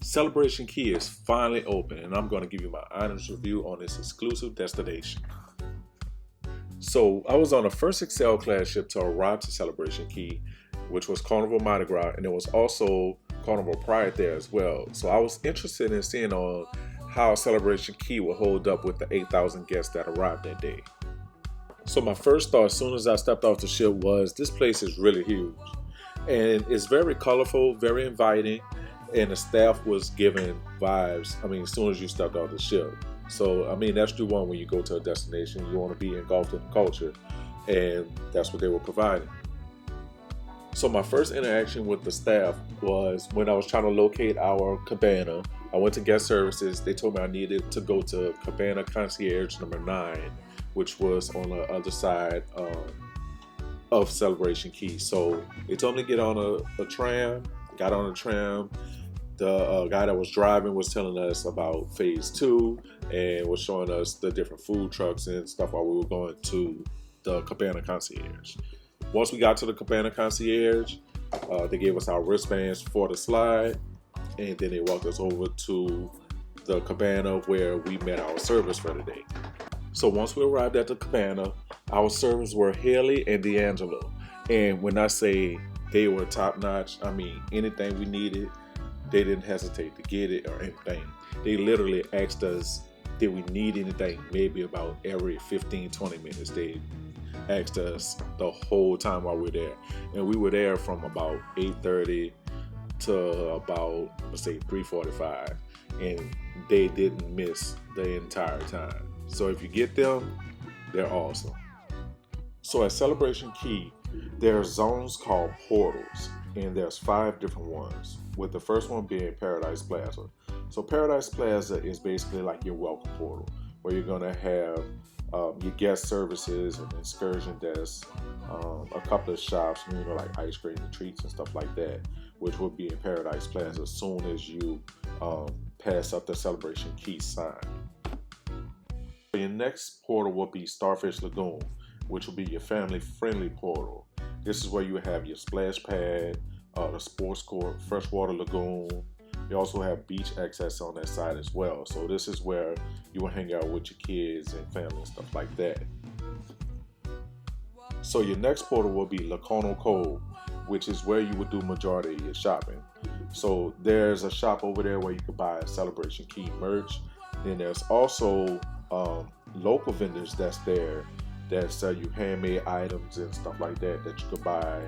Celebration Key is finally open, and I'm going to give you my honest review on this exclusive destination. So, I was on the first Excel class ship to arrive to Celebration Key, which was Carnival Mardi Gras, and there was also Carnival Pride there as well. So, I was interested in seeing on how Celebration Key will hold up with the 8,000 guests that arrived that day. So, my first thought as soon as I stepped off the ship was this place is really huge, and it's very colorful, very inviting. And the staff was giving vibes, as soon as you stepped off the ship. So, that's what you want when you go to a destination. You want to be engulfed in the culture, and that's what they were providing. So, my first interaction with the staff was when I was trying to locate our cabana. I went to guest services. They told me I needed to go to Cabana Concierge number 9, which was on the other side of Celebration Key. So, they told me to get on a tram. Got on the tram. The guy that was driving was telling us about phase 2 and was showing us the different food trucks and stuff while we were going to the Cabana Concierge. Once we got to the Cabana Concierge, they gave us our wristbands for the slide, and then they walked us over to the cabana where we met our servers for the day. So once we arrived at the cabana, our servers were Haley and D'Angelo. And when I say they were top notch, anything we needed, they didn't hesitate to get it or anything. They literally asked us, did we need anything? Maybe about every 15, 20 minutes. They asked us the whole time while we were there. And we were there from about 8:30 to about, let's say, 3:45. And they didn't miss the entire time. So if you get them, they're awesome. So at Celebration Key, there are zones called portals, and there's 5 different ones, with the first one being Paradise Plaza. So Paradise Plaza is basically like your welcome portal, where you're going to have your guest services and excursion desks, a couple of shops, like ice cream and treats and stuff like that, which will be in Paradise Plaza as soon as you pass up the Celebration Key sign. Your next portal will be Starfish Lagoon, which will be your family-friendly portal. This is where you have your splash pad, the sports court, freshwater lagoon. You also have beach access on that side as well. So this is where you will hang out with your kids and family and stuff like that. So your next portal will be Lacono Cove, which is where you would do majority of your shopping. So there's a shop over there where you could buy Celebration Key merch. Then there's also local vendors that's there that sell you handmade items and stuff like that that you could buy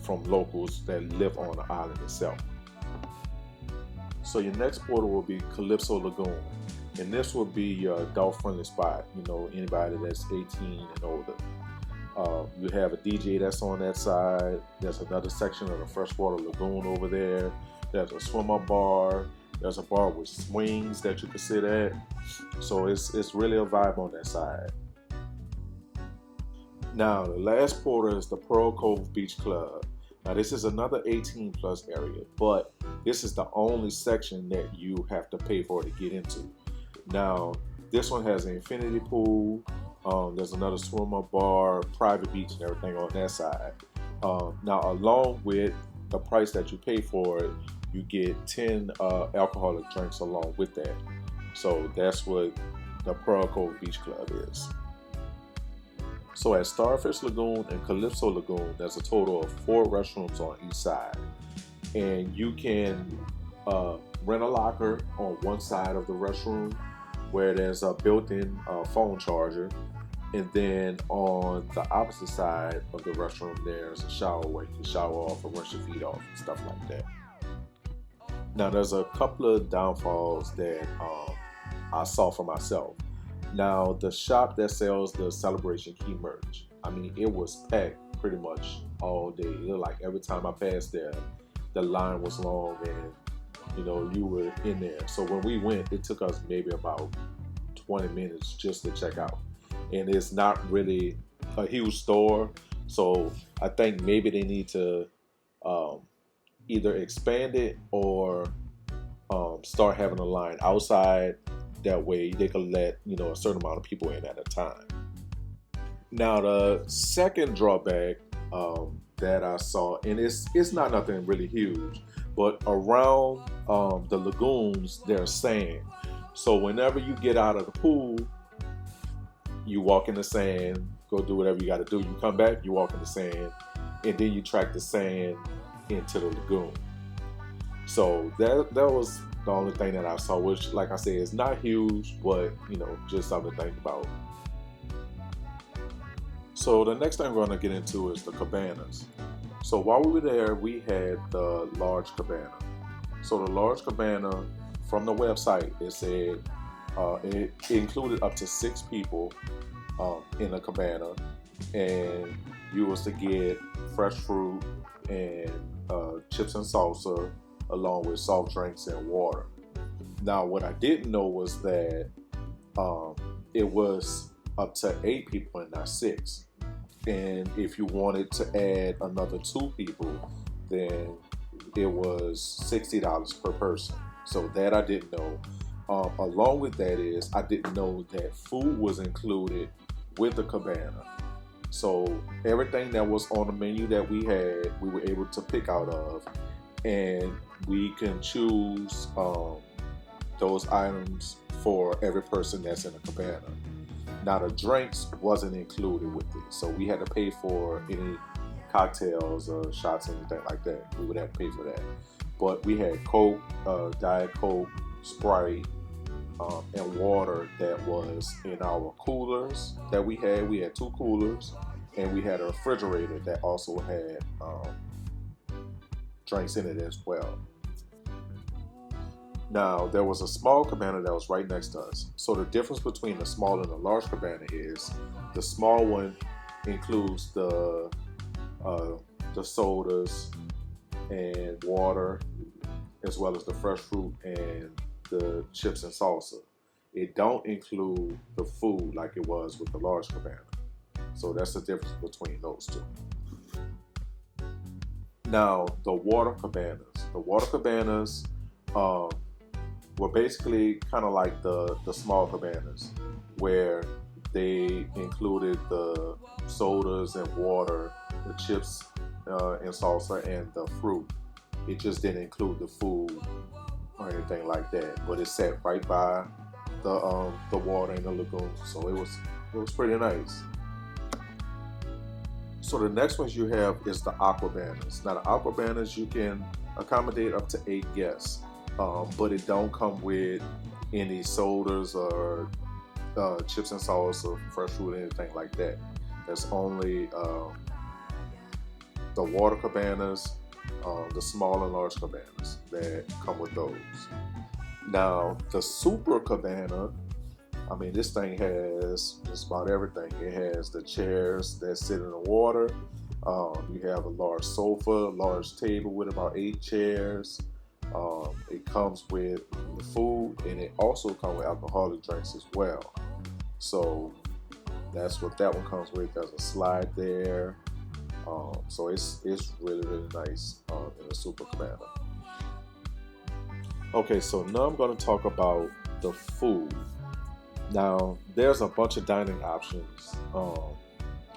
from locals that live on the island itself. So your next portal will be Calypso Lagoon, and this will be your adult-friendly spot. Anybody that's 18 and older. You have a DJ that's on that side. There's another section of the freshwater lagoon over there. There's a swim-up bar. There's a bar with swings that you can sit at. So it's really a vibe on that side. Now, the last portal is the Pearl Cove Beach Club. Now, this is another 18 plus area, but this is the only section that you have to pay for to get into. Now, this one has an infinity pool. There's another swim-up bar, private beach, and everything on that side. Now, along with the price that you pay for it, you get 10 alcoholic drinks along with that. So that's what the Pearl Cove Beach Club is. So at Starfish Lagoon and Calypso Lagoon, there's a total of 4 restrooms on each side. And you can rent a locker on one side of the restroom where there's a built-in phone charger. And then on the opposite side of the restroom, there's a shower where you can shower off or rinse your feet off and stuff like that. Now, there's a couple of downfalls that I saw for myself. Now, the shop that sells the Celebration Key merch, it was packed pretty much all day. It looked like every time I passed there, the line was long and, you were in there. So when we went, it took us maybe about 20 minutes just to check out. And it's not really a huge store. So I think maybe they need to either expand it or start having a line outside. That way they could let a certain amount of people in at a time. Now the second drawback that I saw, and it's not nothing really huge, but around the lagoons, there's sand. So whenever you get out of the pool, you walk in the sand, go do whatever you got to do. You come back, you walk in the sand, and then you track the sand into the lagoon. So that was the only thing that I saw, which, like I said, is not huge, but just something to think about. So the next thing we're going to get into is the cabanas. So while we were there, we had the large cabana. So the large cabana, from the website, it said it included up to 6 people in a cabana, and you was to get fresh fruit and chips and salsa, along with soft drinks and water. Now, what I didn't know was that it was up to 8 people and not 6. And if you wanted to add another 2 people, then it was $60 per person. So that I didn't know. Along with that is, I didn't know that food was included with the cabana. So everything that was on the menu that we had, we were able to pick out of, and we can choose those items for every person that's in the cabana. Now the drinks wasn't included with it, so we had to pay for any cocktails or shots, anything like that. We would have to pay for that. But we had Coke, Diet Coke, Sprite, and water that was in our coolers that we had. We had 2 coolers, and we had a refrigerator that also had drinks in it as well. Now, there was a small cabana that was right next to us. So the difference between the small and the large cabana is the small one includes the sodas and water, as well as the fresh fruit and the chips and salsa. It don't include the food like it was with the large cabana. So that's the difference between those two. Now, the water cabanas. The water cabanas were basically kind of like the small cabanas, where they included the sodas and water, the chips and salsa, and the fruit. It just didn't include the food or anything like that. But it sat right by the water in the lagoon, so it was pretty nice. So the next ones you have is the aquabanas. Now the aquabanas, you can accommodate up to 8 guests, but it don't come with any sodas or chips and salsa, fresh fruit, anything like that. That's only the water cabanas, the small and large cabanas that come with those. Now the super cabana, I mean, this thing has just about everything. It has the chairs that sit in the water. You have a large sofa, large table with about 8 chairs. It comes with the food, and it also comes with alcoholic drinks as well. So that's what that one comes with. There's a slide there. So it's really, really nice in a super cabana. Okay, so now I'm going to talk about the food. Now, there's a bunch of dining options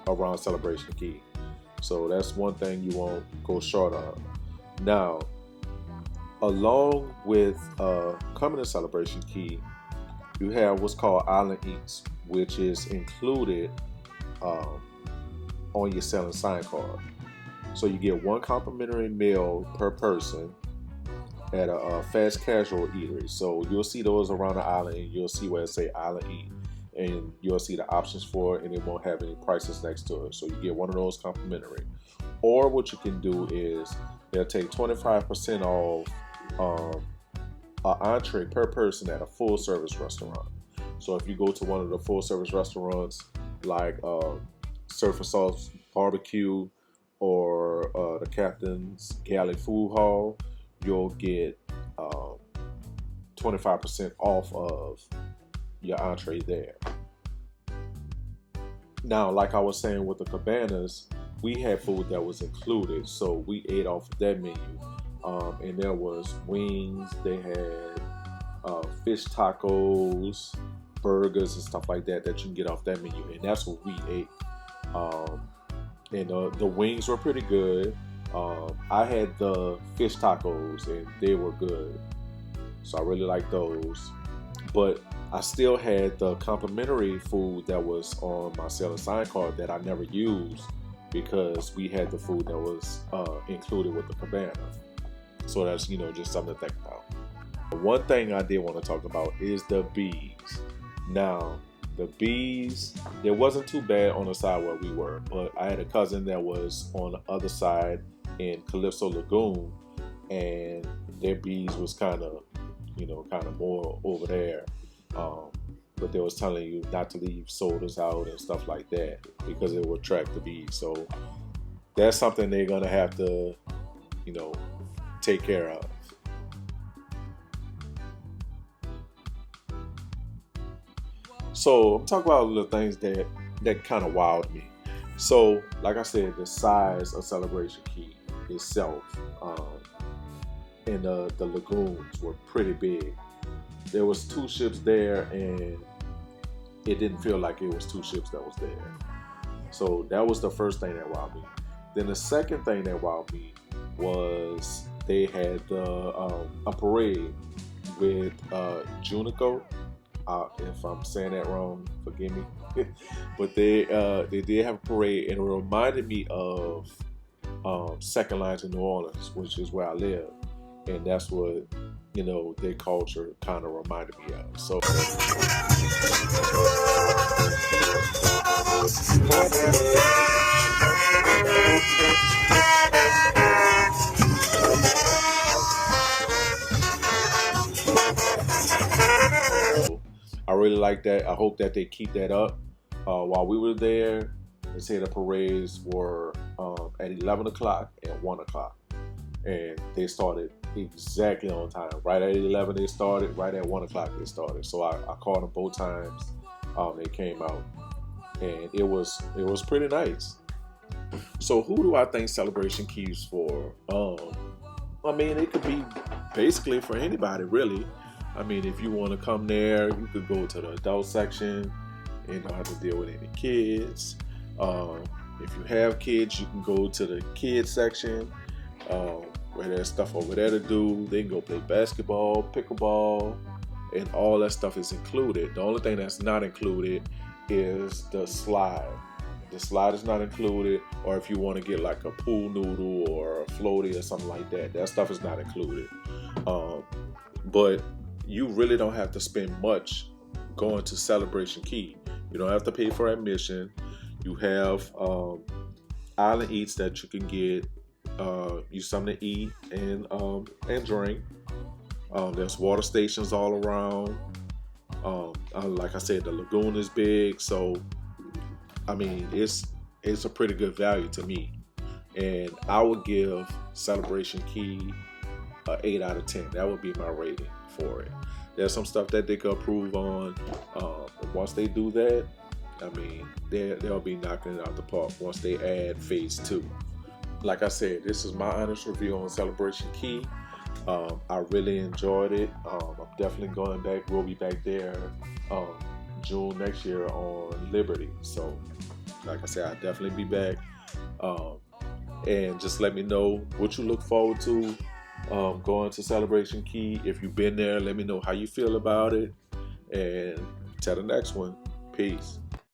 around Celebration Key. So that's one thing you won't go short on. Now, along with coming to Celebration Key, you have what's called Island Eats, which is included on your selling sign card. So you get 1 complimentary meal per person at a fast casual eatery. So you'll see those around the island, and you'll see where it say Island Eat, and you'll see the options for it, and it won't have any prices next to it. So you get 1 of those complimentary. Or what you can do is they'll take 25% off an entree per person at a full service restaurant. So if you go to one of the full service restaurants like Surf and Salt Barbecue or the Captain's Galley Food Hall, you'll get 25% off of your entree there. Now, like I was saying with the cabanas, we had food that was included, so we ate off of that menu. And there was wings, they had fish tacos, burgers and stuff like that that you can get off that menu, and that's what we ate. And the wings were pretty good. I had the fish tacos, and they were good. So I really like those. But I still had the complimentary food that was on my sale and sign card that I never used because we had the food that was included with the cabana. So that's, just something to think about. One thing I did want to talk about is the bees. Now, the bees, it wasn't too bad on the side where we were, but I had a cousin that was on the other side in Calypso Lagoon, and their bees was kind of more over there. But they was telling you not to leave sodas out and stuff like that because it would attract the bees. So that's something they're gonna have to, take care of. So I'm talking about the things that kind of wowed me. So, like I said, the size of Celebration Key itself, and the lagoons were pretty big. There was 2 ships there, and it didn't feel like it was 2 ships that was there. So that was the first thing that wowed me. Then the second thing that wowed me was they had a parade with Junico. If I'm saying that wrong, forgive me. But they did have a parade, and it reminded me of Second Line to New Orleans, which is where I live, and that's what their culture kind of reminded me of. So. I really like that. I hope that they keep that up. While we were there, they said the parades were at 11 o'clock and 1 o'clock. And they started exactly on time. Right at 11 they started, right at 1 o'clock they started. So I called them both times. They came out. And it was pretty nice. So who do I think Celebration Key's for? I mean, it could be basically for anybody, really. I mean, if you want to come there, you could go to the adult section and don't have to deal with any kids. If you have kids, you can go to the kids section where there's stuff over there to do. They can go play basketball, pickleball, and all that stuff is included. The only thing that's not included is the slide. The slide is not included, or if you want to get like a pool noodle or a floaty or something like that, that stuff is not included. But you really don't have to spend much going to Celebration Key. You don't have to pay for admission. You have island eats that you can get, you something to eat and drink. There's water stations all around. Like I said, the lagoon is big, so I mean it's a pretty good value to me. And I would give Celebration Key an 8 out of 10. That would be my rating for it. There's some stuff that they could improve on. Once they do that, I mean, they'll be knocking it out the park once they add phase 2. Like I said, this is my honest review on Celebration Key. I really enjoyed it. I'm definitely going back. We'll be back there June next year on Liberty. So, like I said, I'll definitely be back. And just let me know what you look forward to going to Celebration Key. If you've been there, let me know how you feel about it. And till the next one, peace.